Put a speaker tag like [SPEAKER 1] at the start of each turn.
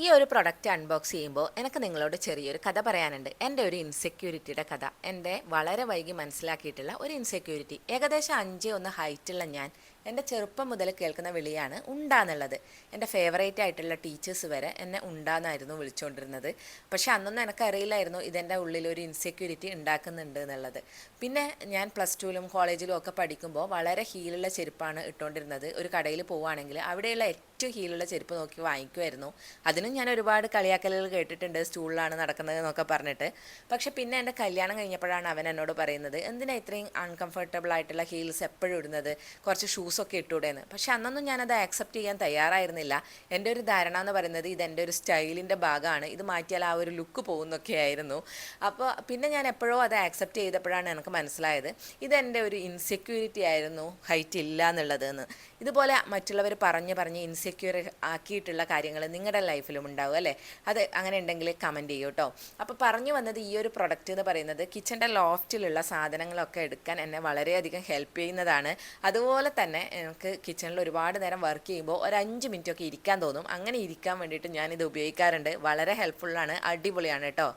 [SPEAKER 1] ഈ ഒരു product unbox ചെയ്യുമ്പോൾ എനിക്ക് നിങ്ങളോട് ചെറിയൊരു കഥ പറയാനുണ്ട്. എൻ്റെ ഒരു ഇൻസെക്യൂരിറ്റിയുടെ കഥ. എൻ്റെ വളരെ വൈകി മനസ്സിലാക്കിയിട്ടുള്ള ഒരു ഇൻസെക്യൂരിറ്റി. ഏകദേശം 5'1" ഹൈറ്റുള്ള ഞാൻ എൻ്റെ ചെറുപ്പം മുതൽ കേൾക്കുന്ന വിളിയാണ് ഉണ്ടാന്നുള്ളത്. എൻ്റെ ഫേവറേറ്റ് ആയിട്ടുള്ള ടീച്ചേഴ്സ് വരെ എന്നെ ഉണ്ടാന്നായിരുന്നു വിളിച്ചുകൊണ്ടിരുന്നത്. പക്ഷെ അന്നൊന്നും എനിക്കറിയില്ലായിരുന്നു ഇതെൻ്റെ ഉള്ളിൽ ഒരു ഇൻസെക്യൂരിറ്റി ഉണ്ടാക്കുന്നുണ്ട് എന്നുള്ളത്. പിന്നെ ഞാൻ പ്ലസ് ടുവിലും കോളേജിലും ഒക്കെ പഠിക്കുമ്പോൾ വളരെ ഹീലുള്ള ചെരുപ്പാണ് ഇട്ടുകൊണ്ടിരുന്നത്. ഒരു കടയിൽ പോവുകയാണെങ്കിൽ അവിടെയുള്ള ഏറ്റവും ഹീലുള്ള ചെരുപ്പ് നോക്കി വാങ്ങിക്കുമായിരുന്നു. അതിനും ഞാൻ ഒരുപാട് കളിയാക്കലുകൾ കേട്ടിട്ടുണ്ട്, സ്റ്റൂളിലാണ് നടക്കുന്നത് എന്നൊക്കെ പറഞ്ഞിട്ട്. പക്ഷെ പിന്നെ എൻ്റെ കല്യാണം കഴിഞ്ഞപ്പോഴാണ് അവൻ എന്നോട് പറയുന്നത്, എന്തിനാ ഇത്രയും അൺകംഫർട്ടബിൾ ആയിട്ടുള്ള ഹീൽസ് എപ്പോഴും ഇടുന്നത്, കുറച്ച് ഷൂസൊക്കെ ഇട്ടൂടെയെന്ന്. പക്ഷെ അന്നൊന്നും ഞാനത് ആക്സെപ്റ്റ് ചെയ്യാൻ തയ്യാറായിരുന്നില്ല. എൻ്റെ ഒരു ധാരണ എന്ന് പറയുന്നത് ഇതെൻ്റെ ഒരു സ്റ്റൈലിൻ്റെ ഭാഗമാണ്, ഇത് മാറ്റിയാൽ ആ ഒരു ലുക്ക് പോകുന്നൊക്കെ ആയിരുന്നു. അപ്പോൾ പിന്നെ ഞാൻ എപ്പോഴോ അത് ആക്സെപ്റ്റ് ചെയ്തപ്പോഴാണ് എനിക്ക് മനസ്സിലായത് ഇതെൻ്റെ ഒരു ഇൻസെക്യൂരിറ്റി ആയിരുന്നു, ഹൈറ്റ് ഇല്ല എന്നുള്ളത് എന്ന്. ഇതുപോലെ മറ്റുള്ളവർ പറഞ്ഞ് പറഞ്ഞ് ഇൻസെക്യൂർ ആക്കിയിട്ടുള്ള കാര്യങ്ങൾ നിങ്ങളുടെ ലൈഫിലും ഉണ്ടാവും അല്ലേ? അത് അങ്ങനെ ഉണ്ടെങ്കിൽ കമൻറ്റ് ചെയ്യൂ കേട്ടോ. അപ്പോൾ പറഞ്ഞു വന്നത്, ഈ ഒരു പ്രൊഡക്റ്റ് എന്ന് പറയുന്നത് കിച്ചൻ്റെ ലോഫ്റ്റിലുള്ള സാധനങ്ങളൊക്കെ എടുക്കാൻ എന്നെ വളരെയധികം ഹെൽപ്പ് ചെയ്യുന്നതാണ്. അതുപോലെ തന്നെ എനിക്ക് കിച്ചണിൽ ഒരുപാട് നേരം വർക്ക് ചെയ്യുമ്പോൾ ഒരു 5 മിനിറ്റൊക്കെ ഇരിക്കാൻ തോന്നും. അങ്ങനെ ഇരിക്കാൻ വേണ്ടിയിട്ട് ഞാനിത് ഉപയോഗിക്കാറുണ്ട്. വളരെ ഹെൽപ്ഫുള്ളാണ്, അടിപൊളിയാണ് കേട്ടോ.